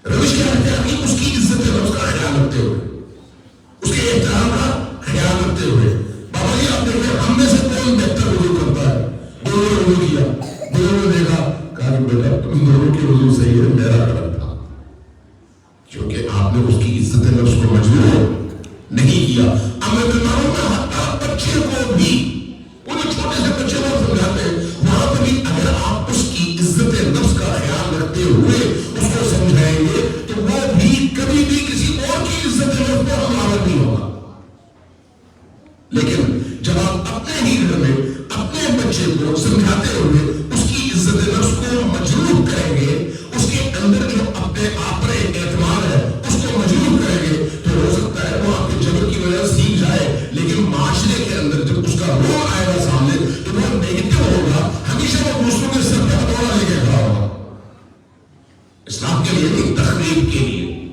روش کیا رہتے ہیں اس کی عزت نفس کا خیال رکھتے ہوئے، اس کے احترام کا خیال رکھتے ہوئے. بابا جی آپ دیکھیں ہم میں سے کون بہتر وضو کرتا ہے. دونوں نے وضو کیا، دونوں نے دیکھا، کہا کہ بیٹا تم دونوں کے وضو صحیح ہے، میرا غلط تھا. کیونکہ آپ نے اس کی عزت نفس کو مجبور نہیں کیا. امر بالمعروف میں حتی بچے کو بھی، وہ جو چھوٹے سے بچے کو سمجھاتے ہیں، وہاں پہ بھی اگر آپ اس کی عزت نفس کا خیال رکھتے ہوئے اس کو سمجھائیں گے تو وہ بھی کبھی بھی کسی اور کی عزت نفس پر حملہ نہیں ہوگا. لیکن جب آپ اپنے ہی گھر میں اپنے بچے کو سمجھاتے ہوئے اس کی عزت نفس کو مجروح کریں گے، اس کے اندر جو اپنے آپ پر اعتماد ہے اس کو مجروح کریں گے، تو ہو سکتا ہے وہ آپ کے جبر کی وجہ سے سیکھ جائے، لیکن معاشرے کے اندر جب اس کا رول آئے گا سامنے تو وہ نیگیٹو ہوگا، ہمیشہ وہ دوسروں کے سر پہ ہتھوڑا لے کے کھڑا ہوگا. اسلام کے لیے نہیں، تخریب کے لیے.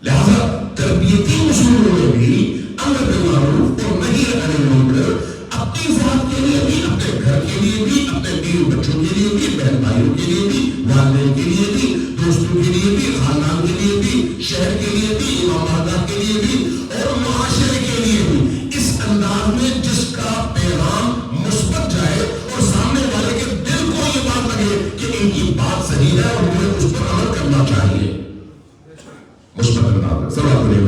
لہذا تربیتی اصولوں میں بھی امر بالمعروف اور نہی عن المنکر اپنی ذات کے لیے بھی، اپنے گھر کے لیے بھی، اپنے بیوی بچوں کے لیے بھی، بہن بھائیوں کے لیے بھی، والدین کے لیے بھی، دوستوں کے لیے بھی، خاندان کے لیے بھی، شہر کے لیے بھی، امام باردار کے لیے بھی اور معاشرے کے لیے بھی. اس انداز میں جس کا پیغام مثبت جائے اور سامنے والے کے دل کو یہ بات لگے کہ ان کی بات صحیح ہے اور مجھے اس پر عمل کرنا چاہیے. مثبت انداز میں سب آپ نے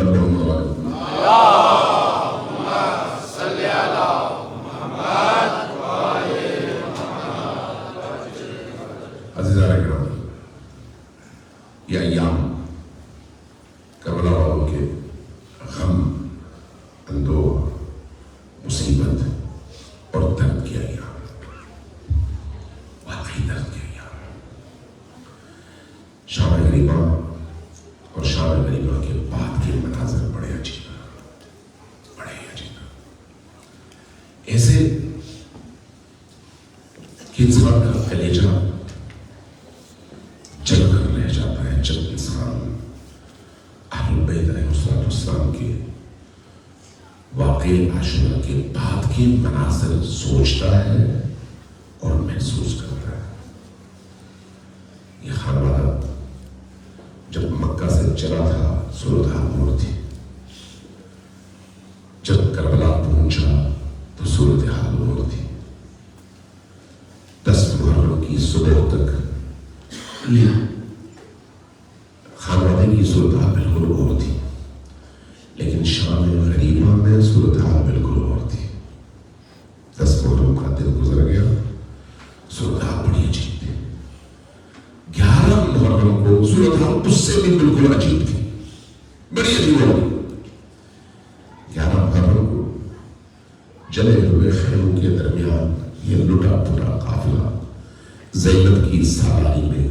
یہ ایام کربلا والوں کے غم، اندوہ، مصیبت اور درد کے ایام، واقعی درد کے ایام. شام غریبہ اور شام غریبہ کے بعد کے مناظر بڑے عجیب، بڑے عجیب، ایسے کہ انسان کا کلیجہ جل کر رہ جاتا ہے جب انسان اہل بیت علیہ السلام کے واقعے عاشورہ کے بعد کے مناظر سوچتا ہے اور محسوس کرتا ہے. یہ خانوادہ جب مکہ سے چلا تھا صورتحال اور تھی، جب کربلا پہنچا تو صورتحال اور تھی. 10 محرم کی صبح تک خانوادے کی صورتحال بالکل اور تھی، لیکن شام غریبہ میں صورتحال بالکل اور تھی. 10 محرم کا دن گزر گیا، صورتحال بڑی عجیب تھی. 11 محرم کو صورت تھا اس سے بھی بالکل عجیب تھی، بڑی عجیب ہوگی۔ 11 محرم کو جلے ہوئے خیموں کے درمیان یہ لٹا پٹا قافلہ زینب کی سالاری میں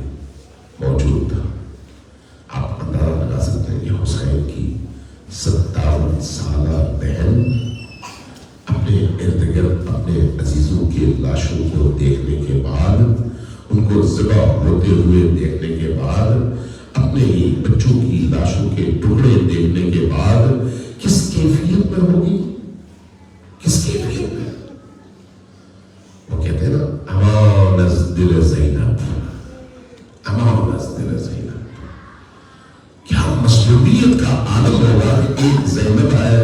موجود تھا۔ آپ اندازہ لگا سکتے ہیں کہ حسین کی 57 سالہ بہن اپنے ارد گرد اپنے عزیزوں کے لاشوں کو دیکھنے کے بعد، ان کو ذبح ہوتے ہوئے دیکھنے کے بعد، اپنے ہی بچوں کی لاشوں کے ٹکڑے دیکھنے کے بعد کس کیفیت میں ہوگی، کس کیفیت میں؟ وہ کہتے ہیں نا امان از دل زینب، امان از دل زینب۔ کیا مسلوبیت کا عالم ہوگا کہ ایک زینب ہے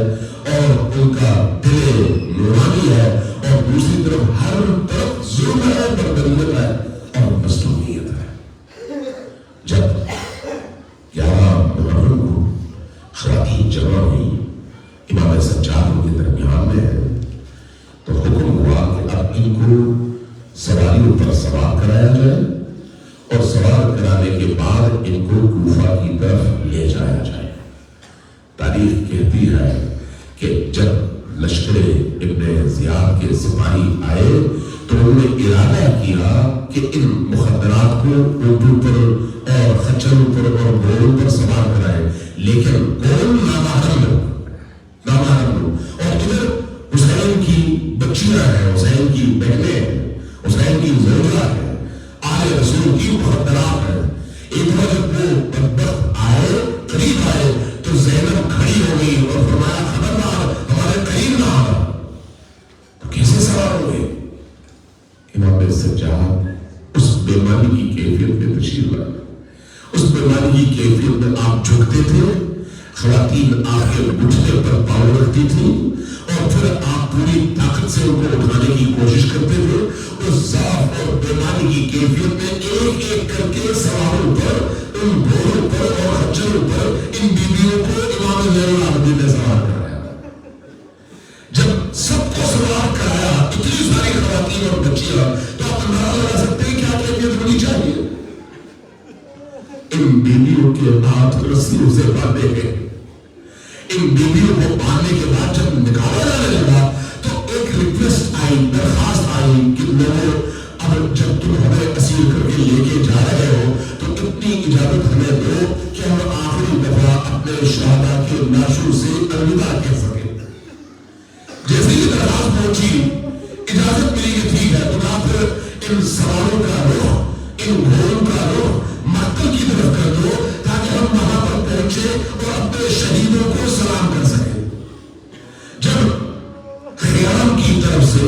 اور ان کا دل نورانی ہے، اور دوسری طرف ہر طرف ظلم ہے، بربریت ہے اور مسلوبیت ہے۔ جب 11 محرم کو خواتین جمع ہوئی، امام سجاد ان کے درمیان میں ہے، تو حکم ہوا کہ اب ان کو سواریوں پر سوار کرایا جائے اور سوار کرانے کے بعد ان کو کوفہ کی طرف لے جایا جائے۔ تاریخ کہتی ہے کہ جب لشکر ابن زیاد کے سپاہی آئے تو انہوں نے ارادہ کیا کہ ان مخدرات کو اونٹوں پر اور خچروں پر اور گھوڑوں پر سوار کرائے، لیکن کون نامحرم لوگ، نامحرم لوگ، اور ادھر حسین کی بچیاں ہیں، حسین کی بہنیں ہیں، حسین کی زوجہ ہے، آل رسول کی مخدرات ہے۔ ایک بار جب وہ بدبخت آئے، قریب آئے، تو زینب کھڑی ہو گئی اور فرمایا خبردار ہمارے قریب نہ آنا۔ تو کیسے سوار ہوئے؟ امام سجاد اس بیماری کی کیفیت میں تشریف لائے، اس بیماری کی کیفیت میں آپ جھکتے تھے، خواتین آپ کے گھٹنے پر پاؤں رکھتی تھیں اور پھر آپ پوری طاقت سے ان کو اٹھانے کی کوشش کرتے تھے۔ اس ضعف اور بیماری کی کیفیت میں ایک ایک کر کے سواروں پر، ان گھوڑوں پر اور خچروں پر ان بیویوں کو امام زین العابدین نے سوار کرایا۔ جب سب کو سوار کرایا، اتنی ساری خواتین اور بچیاں، تو آپ اندازہ لگا سکتے ہیں کیا کیفیت ہونی چاہیے۔ ان بیویوں کے ہاتھ رسیوں سے باندھے گئے۔ ان بیویوں کو باندھنے کے بعد جب نکالا جانے لگا تو ایک ریکویسٹ آئی، درخواست آئی کہ لوگوں اب جب تم ہمیں اسیر کر کے لے کے جا رہے ہو تو اتنی اجازت ہمیں دو کہ ہم آخری دفعہ اپنے شہداء کے لاشوں سے الوداع کہہ سکیں۔ جیسے ہی درخواست پہنچی، اجازت ملی کہ ٹھیک ہے، تو آپ پھر ان سواروں کا رخ، ان گھوڑوں کا رخ مقتل کی طرف کر دو تاکہ ہم وہاں پر پہنچے اور اپنے شہیدوں کو سلام کر سکیں۔ جب خیام کی طرف سے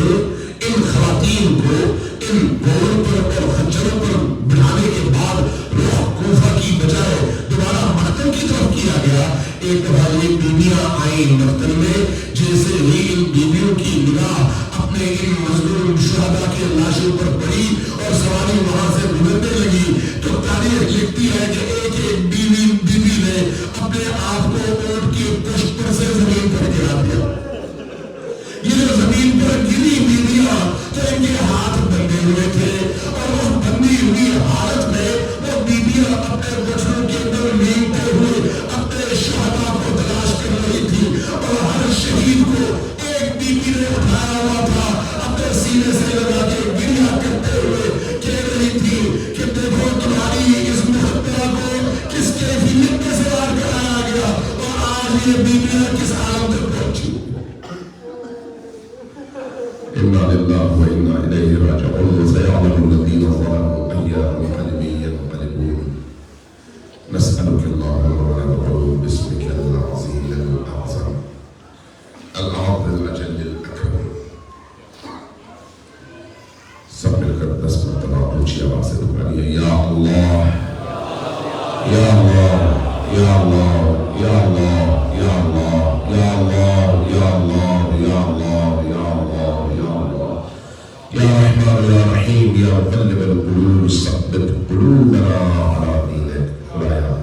ان خواتین کو ان گھوڑوں پر اور خچروں پر بٹھانے کے بعد رخ کوفہ کی بجائے دوبارہ مقتل کی طرف کیا گیا، ایک دفعہ یہ بیویاں آئیں مقتل میں، جیسے ہی ان بیویوں کی نگاہ اپنے ان مظلوم شہداء کے لاشوں پر پڑی اور سواری وہاں سے گزرنے لگی، تو تاریخ لکھتی ہے کہ ایک ایک بیوی نے اپنے آپ کو اونٹ کی پشت پر سے زمین پر گرا دیا۔ یہ جو زمین پر گری بیویاں، تو ان کے ہاتھ بندھے ہوئے تھے اور اس بندھی ہوئی حالت میں وہ بیویاں اپنے بچوں کے اندر لینتے ہوئے اپنے شہداء کو تلاش کر رہی تھی، اور ہر شہید کو ایک بیوی نے اٹھایا ہوا تھا، اپنے سینے سے لگا کے گریہ کرتے ہوئے کہہ رہی تھی کہ دیکھو تمہاری اس محترہ کو کس کیفیت میں سوار کرایا گیا اور آج یہ بیویاں کس عالم تک پہنچی۔ اِنَّا لِلَّهِ وَإِنَّا إِلَيْهِ رَاجِعُونَ سَيَعْلَمُ الَّذِينَ ظَلَمُوا أَيَّ مُنقَلِبٍ يَنقَلِبُونَ نَسْأَلُكَ اللَّهُمَّ وَنَدْعُو بِاسْمِكَ الْعَظِيمِ الْأَعْظَمِ الْعَظِيمِ الْأَجَلِّ الْأَكْرَمِ۔ سب مل کر 10 مرتبہ اونچی آواز سے پکاریے، یا اللہ یا اللہ یا اللہ یا اللہ یا اللہ یا اللہ یا اللہ یا اللہ یا اللہ یا اللہ یا رحمان یا رحیم یا مقلب القلوب ثبت قلوبنا علی دینک۔ خدایا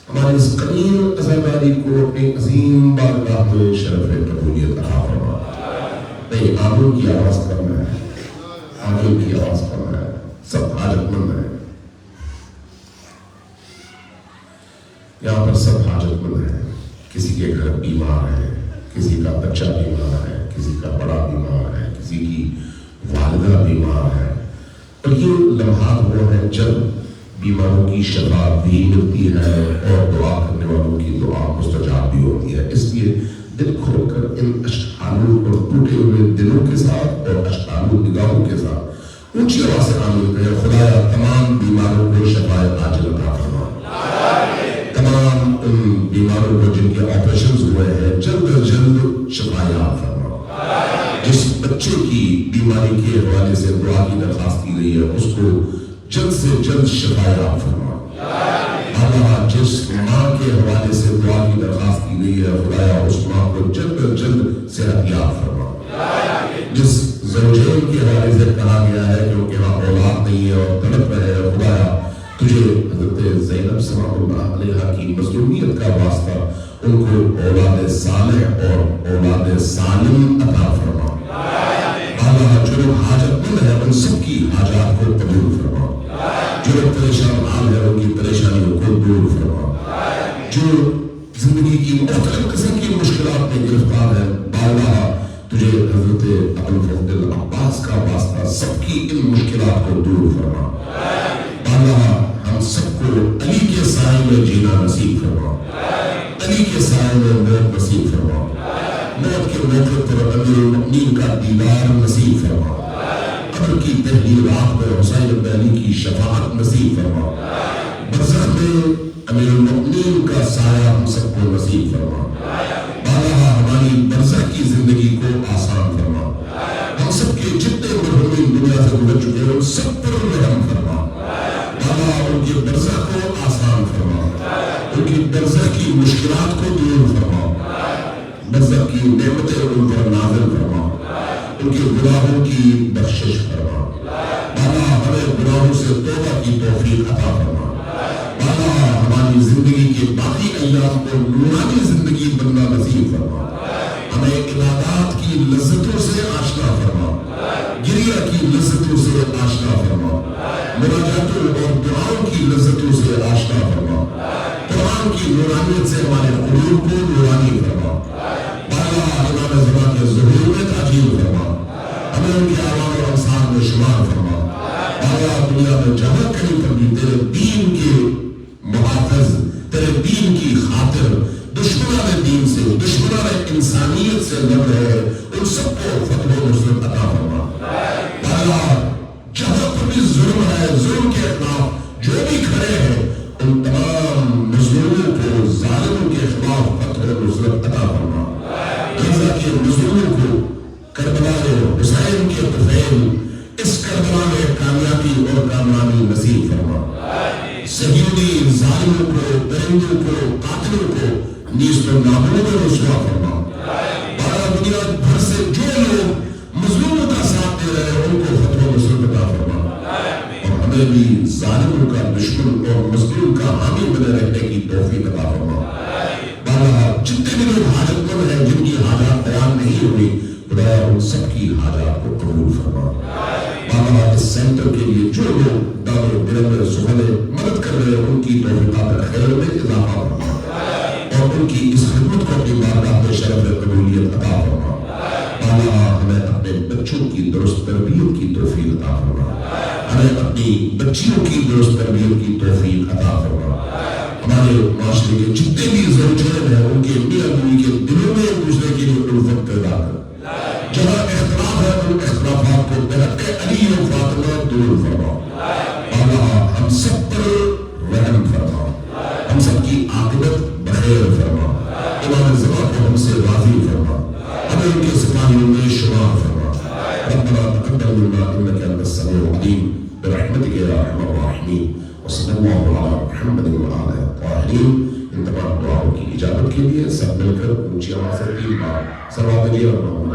ہماری اس قدیم عزیمانی کو اپنی عظیم بارگاہ میں شرف قبولیت عطا فرما۔ نہیں، آمین کی آواز کرنا ہے، آمین کی آواز کرنا ہے، سب حاجت مند ہے۔ یہاں پر سب حاجت مند ہیں. کسی کے گھر بیمار ہے, کسی کا بچہ بیمار ہے, کسی کا بڑا بیمار ہے, کسی کی والدہ بیمار ہے. اور یہ لمحات وہ ہیں جب بیماروں کی شفا بھی ملتی ہے اور دعا کرنے والوں کی دعا مستجاب بھی ہوتی ہے. اس لیے دل کھول کر ان اشعار اور ٹوٹے ہوئے دلوں کے ساتھ اور اشعار نگاہوں کے ساتھ اونچی آواز سے آمین کہیں, خدایا تمام بیماروں کو شفا عاجل عطا فرما. تمام ان بیماروں کو جن کے آپریشنز ہوئے ہیں جلد از جلد شفا یاب فرما. جس بچے کی بیماری کے حوالے سے دعا کی درخواست کی گئی ہے اس کو جلد سے جلد شفا یاب فرما. اللہ جس ماں کے حوالے سے دعا کی درخواست کی گئی ہے خدایا اس ماں کو جلد از جلد صحت یاب فرما. جس زوجین کے حوالے سے کہا گیا ہے کیونکہ وہاں اولاد نہیں ہے اور تڑپ رہے ہیں, خدایا تجھے حضرت زینب سلام اللہ علیہا کی مظلومیت کا واسطہ ان کو اولاد صالح اور اولاد سالم عطا فرما. اللہ جو لوگ حاجت مند ہے ان سب کی حاجات کو قبول فرما. جو لوگ پریشان حال ہے ان کی پریشانیوں کو دور فرما. جو زندگی کی مختلف قسم کی مشکلات میں گرفتار ہے اللہ تجھے حضرت ابوالفضل عباس کا واسطہ سب کی ان مشکلات کو دور فرما. اللہ ہم سب کو علی کے سائے میں جینا نصیب فرما. علی کے سائے میں موت نصیب فرما. موت کے موقع پر امیر المؤمنین کا دیدار نصیب فرما. قبر کی پہلی رات میں حسین بن علی کی شفاعت نصیب فرما. برزخ میں امیر المؤمنین کا سایہ ہم سب کو نصیب فرما. بالا ہماری برزخ کی زندگی کو آسان فرما. ہم سب کے جتنے مرحومین دنیا سے گزر چکے ہیں ان سب پر رحم فرما. بالا ان کی برزخ کو آسان فرما. ان کی برزخ کی مشکلات کو دور فرما. برزخ کی نعمتیں ان پر نازل فرما. ان کے گناہوں کی بخشش فرما. بالا ہمیں گناہوں سے توبہ کی توفیق عطا فرما. بالا ہماری زندگی کے باقی ایام کو نورانی زندگی بننا نصیب فرما. ہمیں عبادات کی لذتوں سے آشنا فرما. گریہ کی لذتوں سے آشنا فرما. مناجاتوں اور دعاؤں کی لذتوں سے آشنا فرما. قرآن کی نورانیت سے ہمارے قلوب کو نورانی فرما. بالا امام زمان کے ظہور میں تاجیل فرما. ہمیں ان کے آوان اور امثال میں شمار فرما. بالا دنیا میں جہاں کہیں پر بھی تیرے دین کے محافظ, تیرے دین کی خاطر دشمنان دین سے, دشمنان انسانیت سے لڑ رہے ان سب کو فتح و نصرت عطا فرما. بالا جہاں پر بھی ظلم ہے, ظلم کے خلاف جو بھی کھڑے ہیں ان تمام مظلوموں کو, ظالموں کے خلاف فتح و نصرت عطا فرما. غزہ کے مظلوموں کو کربلا حسین کے طفیل اس کربلا میں کامیابی اور کامیابی نصیب فرما. صہیونی ظالموں کو, درندوں کو, قاتلوں کو نیست و نابود میں رسوا فرما. بالا دنیا بھر سے جو لوگ مظلوموں کا ساتھ دے رہے ہیں ان کو فتح و نصرت عطا فرما. اور ہمیں بھی ظالموں کا دشمن اور مظلوم کا حامی بنے رہنے کی توفیق عطا فرما. بالا جتنے بھی لوگ حاجت مند ہیں جن کی حاجات بیان نہیں ہوئی خدا ان سب کی حاجات کو قبول فرما. بالا اس سینٹر کے لیے جو لوگ دار و دل سہلے مدد کر رہے ہیں ان کی توفیقات خیر میں اضافہ فرما اور ان کی اس خدمت کو اپنی بارگاہ میں شرف قبولیت عطا فرما. بالا ہمیں اپنے بچوں کی درست تربیت کی توفیق عطا فرما. ہمیں اپنی بچیوں کی درست تربیت کی توفیق عطا فرما. ہمارے معاشرے کے جتنے بھی زوجین ہیں ان کے میاں بیوی کے دلوں میں ایک دوسرے کے لیے الفت پیدا کر. جہاں اختلاف ہے ان اختلافات کو برحق علی و فاطمہ دور فرما. بالا ہم سب پر رحم فرما. ہم سب کی عاقبت بخیر فرما. امام زمان کو ہم سے راضی فرما. ہمیں ان کے سپاہیوں میں شمار فرما. ربنا تقبل منا انك انت السميع العليم برحمتك يا ارحم الراحمين. وصلی اللہ علی محمد وعلی الطاہرین. ان تمام دعاؤں کی اجابت کے لیے سب مل کر اونچی آواز سے 3 بار صلوات علیہ وسلم.